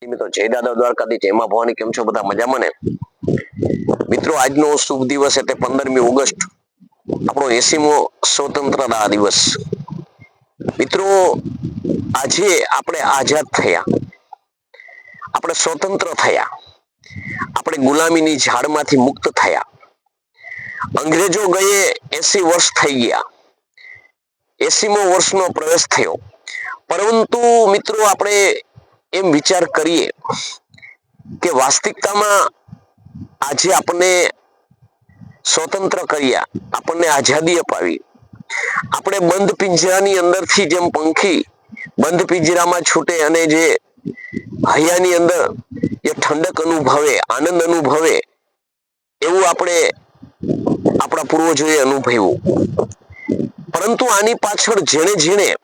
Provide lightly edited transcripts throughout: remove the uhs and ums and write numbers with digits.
વિદ્યાર્થી મિત્રો, જય દાદા દ્વારકાથી, જય માં ભવાની. કેમ છો બધા? મજામાં ને મિત્રો? આજનો શુભ દિવસ એટલે 15મી ઓગસ્ટ, આપણો 80મો સ્વતંત્રતા દિવસ. મિત્રો, આજે આપણે આઝાદ થયા, આપણે સ્વતંત્ર થયા, આપણે ગુલામીની ઝાડમાંથી મુક્ત થયા. અંગ્રેજો ગયે 80 વર્ષ થઈ ગયા, 80મો વર્ષનો પ્રવેશ થયો. પરંતુ મિત્રો, આપણે એમ વિચાર કરીએ કે વાસ્તવિકતામાં આજે આપણને સ્વતંત્ર કર્યા, આપણને આઝાદી અપાવી, આપણે બંધ પિંજરાની અંદરથી જેમ પંખી બંધ પિંજરામાં છૂટે અને જે હૈયાની અંદર એ ઠંડક અનુભવે, આનંદ અનુભવે, એવું આપણે આપણા પૂર્વજોએ અનુભવ્યું. પરંતુ આની પાછળ જેણે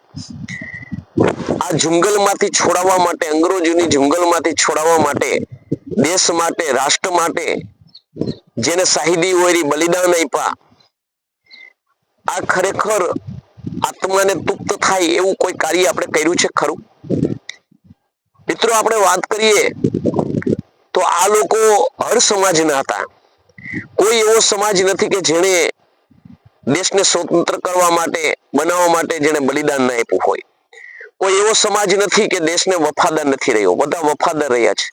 આ જંગલમાંથી છોડાવવા માટે, અંગ્રેજોની જંગલમાંથી છોડાવવા માટે, દેશ માટે, રાષ્ટ્ર માટે જેને શાહિદી ઓરી બલિદાન આપ્યા, આ ખરેખર આત્માને તૃપ્ત થાય એવું કોઈ કાર્ય આપણે કર્યું છે ખરું? મિત્રો, આપણે વાત કરીએ તો આ લોકો હર સમાજના હતા. કોઈ એવો સમાજ નથી કે જેણે દેશને સ્વતંત્ર કરવા માટે, બનાવવા માટે જેણે બલિદાન ના આપ્યું હોય. કોઈ એવો સમાજ નથી કે દેશને વફાદાર નથી રહ્યો, બધા વફાદાર રહ્યા છે.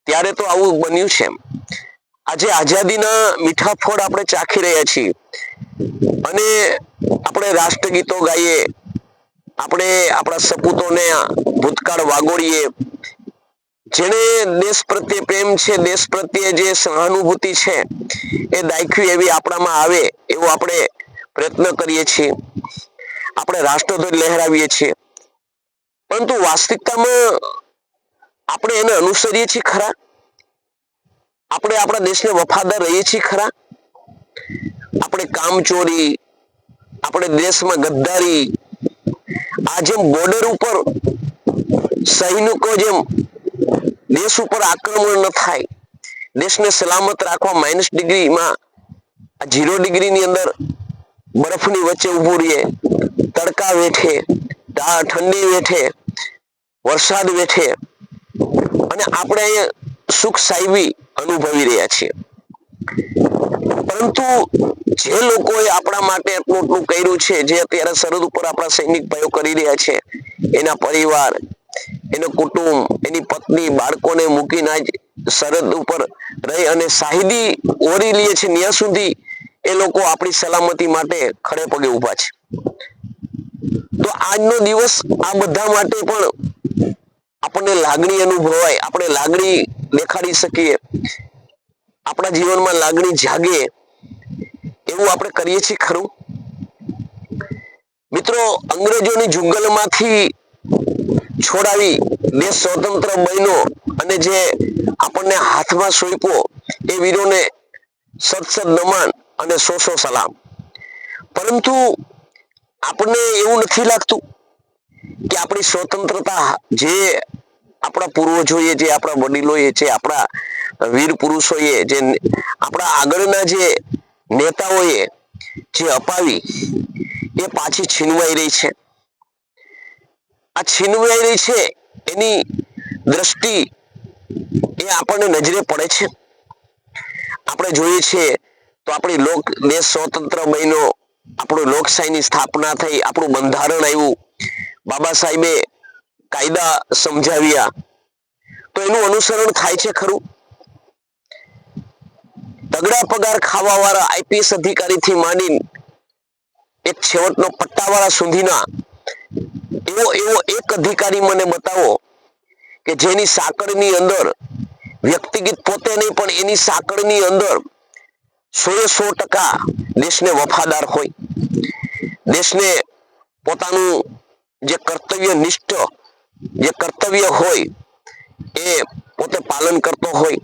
ત્યારે તો આવું બન્યું છે. આજે આઝાદીના મીઠા ફળ આપણે ચાખી રહ્યા છીએ અને આપણે રાષ્ટ્રગીતો ગાઈએ, આપણે આપણા સપૂતોને ભૂતકાળ વાગોળીએ. જેને દેશ પ્રત્યે પ્રેમ છે, દેશ પ્રત્યે જે સહાનુભૂતિ છે, એ દાખવી એવી આપણામાં આવે એવો આપણે પ્રયત્ન કરીએ છીએ. આપણે રાષ્ટ્રધ્વજ લહેરાવીએ છીએ. પરંતુ વાસ્તવિકતામાં આપણે એને અનુસરીએ છીએ ખરા? આપણે આપણા દેશને વફાદાર રહીએ છીએ ખરા? આપણે કામચોરી, આપણે દેશમાં ગદ્દારી, આ જેમ બોર્ડર ઉપર સૈનિકો જેમ દેશ ઉપર આક્રમણ ન થાય, દેશને સલામત રાખવા -ડિગ્રીમાં, આ 0 ડિગ્રીની અંદર બરફની વચ્ચે ઊભું રહીએ, તડકા વેઠે, ઠંડી વેઠે, વરસાદ વેઠે, અને આપણે અહીંયા સુખ સાહેબી અનુભવી રહ્યા છીએ. પરંતુ જે લોકોએ આપણા માટે એટલું કર્યું છે, જે અત્યારે સરહદ ઉપર આપણા સૈનિક ભાઈઓ કરી રહ્યા છે, એના પરિવાર, એનું કુટુંબ, એની પત્ની, બાળકોને મૂકીને આજ સરહદ ઉપર રહી અને શાહિદી ઓરી લે છે, ત્યાં સુધી એ લોકો આપણી સલામતી માટે ખડે પગે ઊભા છે. તો આજનો દિવસ આ બધા માટે પણ આપણને લાગણી અનુભવાય, આપણે લાગણી દેખાડી શકીએ, આપણા જીવનમાં લાગણી જાગે એવું આપણે કરીએ છીએ ખરું? મિત્રો, અંગ્રેજોની જંગલમાંથી છોડાવી દેશ સ્વતંત્ર બન્યો અને જે આપણને હાથમાં સોંપ્યો, એ વીરોને સત નમન અને સો સલામ. પરંતુ આપણને એવું નથી લાગતું કે આપણી સ્વતંત્રતા જે આપણા પૂર્વજોએ, જે આપણા વડીલોએ, જે આપણા વીર પુરુષોએ, જે આપણા આગળના જે નેતાઓએ જે અપાવી, એ પાછી છીનવાઈ રહી છે? આ છીનવાઈ રહી છે એની દ્રષ્ટિ એ આપણને નજરે પડે છે. આપણે જોઈએ છીએ તો આપણી દેશ સ્વતંત્ર બન્યો, આપણું લોકશાહીની સ્થાપના થઈ, આપણું બંધારણ આવ્યું, બાબા સાહેબે કાયદા સમજાવ્યા, તો એનું અનુસરણ થાય છે ખરું? તગડા પગાર ખાવા વાળા આઈપીએસ અધિકારીથી માંડીને એક છેવટનો પટ્ટાવાળા સુધીના એવો એક અધિકારી મને બતાવો કે જેની સાંકળની અંદર વ્યક્તિગત પોતે નહીં પણ એની સાંકળની અંદર 100% દેશને વફાદાર હોય, દેશને પોતાનું જે કર્તવ્યનિષ્ઠ જે કર્તવ્ય હોય એ પોતે પાલન કરતો હોય.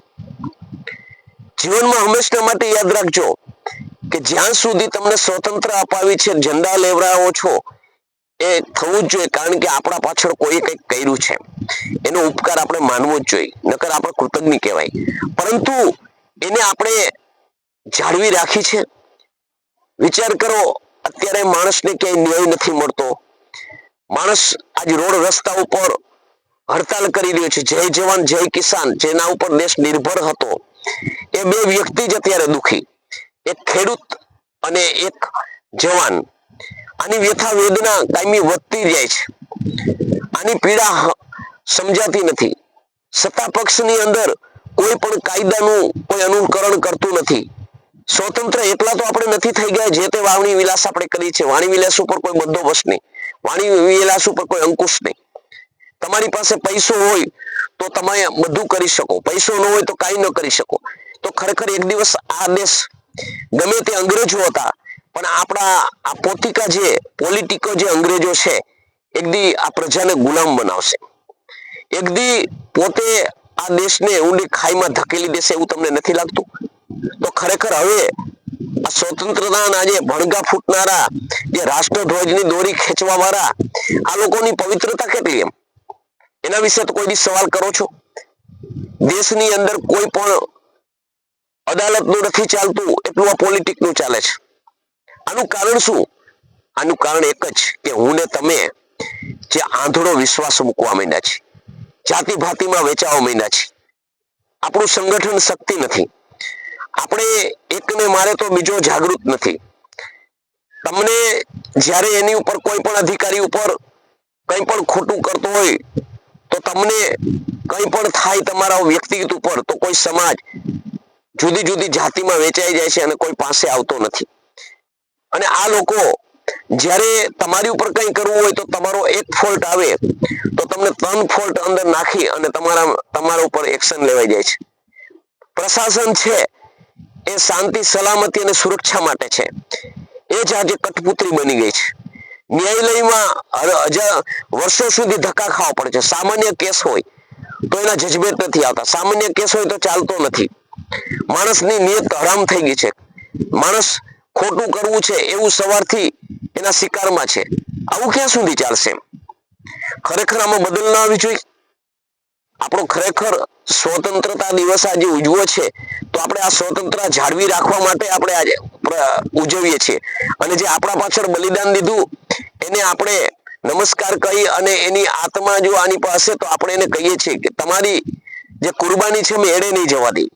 જીવનમાં હંમેશા માટે યાદ રાખજો કે જ્યાં સુધી તમને સ્વતંત્ર અપાવી છે, ઝંડા લેવડાવો છો, એ થવું જ જોઈએ, કારણ કે આપણા પાછળ કોઈ કંઈક કર્યું છે, એનો ઉપકાર આપણે માનવો જ જોઈએ, નકર આપણે કૃતજ્ઞ કહેવાય. પરંતુ એને આપણે જાળવી રાખી છે. વિચાર કરો, અત્યારે માણસને ક્યાંય ન્યાય નથી મળતો. માણસ આજ રોડ રસ્તા ઉપર હડતાલ કરી રહ્યો છે, જય જવાન જય કિસાન, જેના ઉપર દેશ નિર્ભર હતો, એ બે વ્યક્તિ જ અત્યારે દુખી, એક ખેડૂત અને એક જવાન. આની વ્યથા વેદના કાયમી વધતી જાય છે. આની પીડા સમજાતી નથી. સત્તા પક્ષની અંદર કોઈ પણ કાયદાનું કોઈ અનુકરણ કરતું નથી. સ્વતંત્ર એટલા તો આપણે નથી થઈ ગયા જે તે વાવણી વિલાસ આપણે કરી છે. વાણી વિલાસ ઉપર કોઈ બંદોબસ્ત નહીં, વાણી વિલાસ ઉપર કોઈ અંકુશ નહીં. તમારી પાસે પૈસો હોય તો તમે બધું કરી શકો, પૈસો ન હોય તો કાંઈ ન કરી શકો. તો ખરેખર એક દિવસ આ દેશ ગમે તે અંગ્રેજો હતા, પણ આપણા આ પોતિકા જે પોલિટિકો જે અંગ્રેજો છે, એક દી આ પ્રજાને ગુલામ બનાવશે. એક દી પોતે આ દેશને ઊંડી ખાઈમાં ધકેલી દેશે એવું તમને નથી લાગતું? તો ખરેખર હવે આ સ્વતંત્રતાના જે ભણગા ફૂટનારા, જે રાષ્ટ્રધ્વજની દોરી ખેંચવા વાળા, આ લોકોની પવિત્રતા કેટલી એમ એના વિશે તો કોઈ દી સવાલ કરો છો? દેશની અંદર કોઈ પણ અદાલતનું નથી ચાલતું એટલું આ પોલિટિકનું ચાલે છે. આનું કારણ શું? આનું કારણ એક જ કે હું ને તમે જે આંધળો વિશ્વાસ મૂકવા માંડ્યા છે, જાતિ ભાતિમાં વેચાવા માંડ્યા છે. આપણું સંગઠન શક્તિ નથી. આપણે એકને મારે તો બીજો જાગૃત નથી. તમને જ્યારે એની ઉપર કોઈ પણ અધિકારી ઉપર કંઈ પણ ખોટું કરતો હોય તો તમને કંઈ પણ થાય તમારા વ્યક્તિગત ઉપર, તો કોઈ સમાજ જુદી જુદી જાતિમાં વેચાઈ જાય છે અને કોઈ પાસે આવતો નથી. અને આ લોકો જ્યારે તમારી ઉપર કંઈ કરવું હોય તો તમારો એક ફોલ્ટ આવે તો તમને 3 ફોલ્ટ અંદર નાખી અને તમારા ઉપર એક્શન લેવાઈ જાય છે. પ્રશાસન છે એ શાંતિ, સલામતી અને સુરક્ષા માટે છે. એ જ આજે કઠપુતળી બની ગઈ છે. ન્યાયાલયમાં વર્ષો સુધી ધક્કા ખાવા પડે છે. સામાન્ય કેસ હોય તો એના જજમેન્ટ નથી આવતા, સામાન્ય કેસ હોય તો ચાલતો નથી. માણસની નિયત હરામ થઈ ગઈ છે. માણસ ખોટું કરવું છે એવું સવારથી એના શિકારમાં છે. આવું ક્યાં સુધી ચાલશે? ખરેખર આમાં બદલ ના આવી જોઈએ. આપણો ખરેખર સ્વતંત્રતા દિવસ આજે ઉજવો છે તો આપણે આ સ્વતંત્રતા જાળવી રાખવા માટે આપણે આજે ઉજવીએ છીએ. અને જે આપણા પાછળ બલિદાન દીધું એને આપણે નમસ્કાર કહી અને એની આત્મા જો આની પાસે, તો આપણે એને કહીએ છીએ કે તમારી જે કુરબાની છે અમે એડે નહીં જવા દઈ.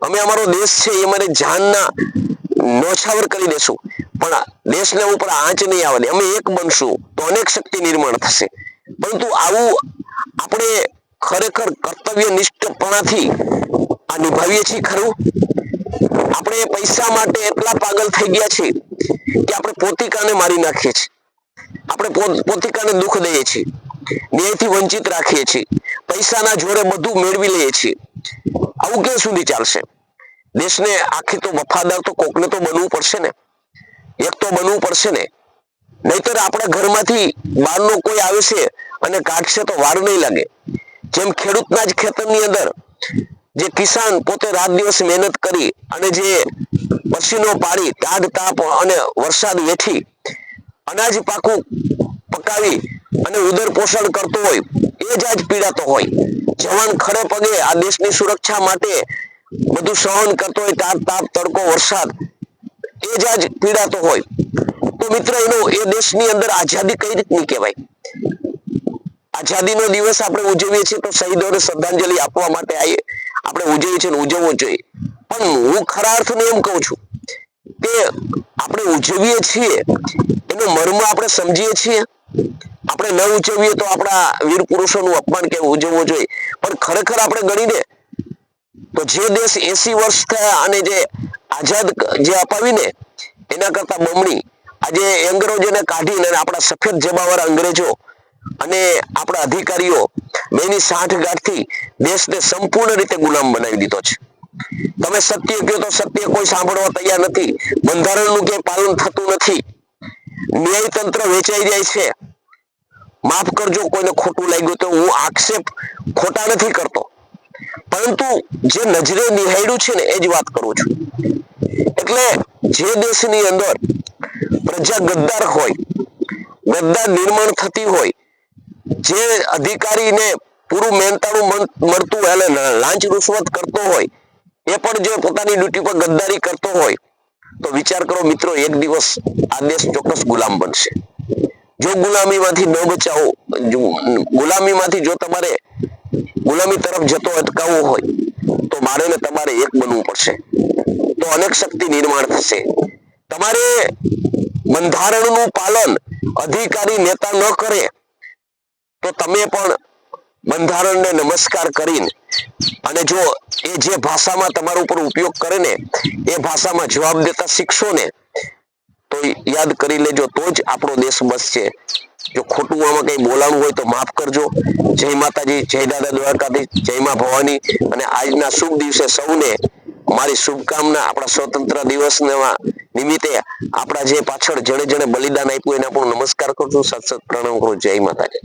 અમે અમારો દેશ છે એ અમારે જાનના નોછાવર કરી દેશું, પણ દેશને ઉપર આંચ નહીં આવવા દે. અમે એક બનશું તો અનેક શક્તિ નિર્માણ થશે. પરંતુ આવું આપણે ખરેખર કર્તવ્ય નિષ્ઠપણાથી આ નિભાવીએ છીએ ખરું? આપણે પૈસા માટે એટલા પાગલ થઈ ગયા છીએ કે આપણે પોતિકાને મારી નાખીએ છીએ. આપણે પોતિકાને દુઃખ દઈએ છીએ, ન્યાયથી વંચિત રાખીએ છીએ, પૈસાના જોરે બધું મેળવી લઈએ છીએ. આવું ક્યાં સુધી ચાલશે? દેશને આખી તો વફાદાર તો કોકને તો બનવું પડશે ને, એક તો બનવું પડશે ને. નહીતર આપણા ઘરમાંથી બહારનો કોઈ આવે છે અને કાઢશે તો વાર નહીં લાગે. જેમ ખેડૂતના જ ખેતરની અંદર જે કિસાન પોતે રાત દિવસ મહેનત કરી અને જે પસીનો પાડી ટાઢ તાપ અને વરસાદ વેઠી અનાજ પાકું પકાવી અને ઉદર પોષણ કરતો હોય, એ જ આજ પીડાતો હોય. જવાન ખડે પગે આ દેશની સુરક્ષા માટે બધું સહન કરતો હોય, ટાઢ તાપ તડકો વરસાદ, એ જ આજ પીડાતો હોય. તો મિત્ર એ દેશની અંદર આઝાદી કઈ રીતની કહેવાય? આઝાદીનો દિવસ આપણે ઉજવીએ છીએ તો શહીદોને શ્રદ્ધાંજલિ આપવા માટે આપણે ઉજવીએ છીએ, ઉજવવો જોઈએ. પણ હું ખરા અર્થને એમ કહું છું કે આપણે ઉજવીએ છીએ એનો મર્મ આપણે સમજીએ છીએ? આપણે ન ઉજવીએ તો આપણા વીર પુરુષોનું અપમાન કેમ ઉજવવો જોઈએ? પણ ખરેખર આપણે ગણીને તો જે દેશ 80 વર્ષ થયા અને જે આઝાદ જે અપાવીને એના કરતા બમણી આજે અંગ્રેજોને કાઢીને આપણા સફેદ જબાવાળા અંગ્રેજો અને આપણા અધિકારીઓ બેની સાંઠગાંઠથી દેશને સંપૂર્ણ રીતે ગુલામ બનાવી દીધો છે. તમે સત્ય કહો તો સત્ય કોઈ સાંભળવા તૈયાર નથી. બંધારણનું ક્યાંય પાલન થતું નથી. ન્યાયતંત્ર વેચાઈ જાય છે. માફ કરજો કોઈને ખોટું લાગ્યું તો, હું આક્ષેપ ખોટા નથી કરતો, પરંતુ જે નજરે નિહાળ્યું છે ને એ જ વાત કરું છું. એટલે જે દેશની અંદર પ્રજા ગદ્દાર હોય, ગદ્દાર નિર્માણ થતી હોય, જે અધિકારીને પૂરું મહેનતાણું મળતું હોય અને લાંચ રૂશ્વત કરતો હોય, એ પણ જો પોતાની ડ્યુટી પર ગદ્દારી કરતો હોય તો વિચાર કરો મિત્રો, એક દિવસ આ દેશ ચોક્કસ ગુલામ બનશે. જો ગુલામીમાંથી ન બચાવો, ગુલામીમાંથી જો તમારે ગુલામી તરફ જતો અટકાવવો હોય તો મારે ને તમારે એક બનવું પડશે, તો અનેક શક્તિ નિર્માણ થશે. તમારે બંધારણનું પાલન અધિકારી નેતા ન કરે તો તમે પણ બંધારણને નમસ્કાર કરીને અને જો એ જે ભાષામાં તમારા ઉપર ઉપયોગ કરે ને એ ભાષામાં જવાબ દેતા શીખશો ને તો યાદ કરી લેજો, તો જ આપણો દેશ બસશે. જો ખોટું આમાં કઈ બોલાણું હોય તો માફ કરજો. જય માતાજી, જય દાદા દ્વારકાધીશ, જય માં ભવાની. અને આજના શુભ દિવસે સૌને મારી શુભકામના. આપણા સ્વતંત્ર દિવસના નિમિત્તે આપણા જે પાછળ જેણે જેણે બલિદાન આપ્યું એને પણ નમસ્કાર કરું છું, સત સત પ્રણામ કરું. જય માતાજી.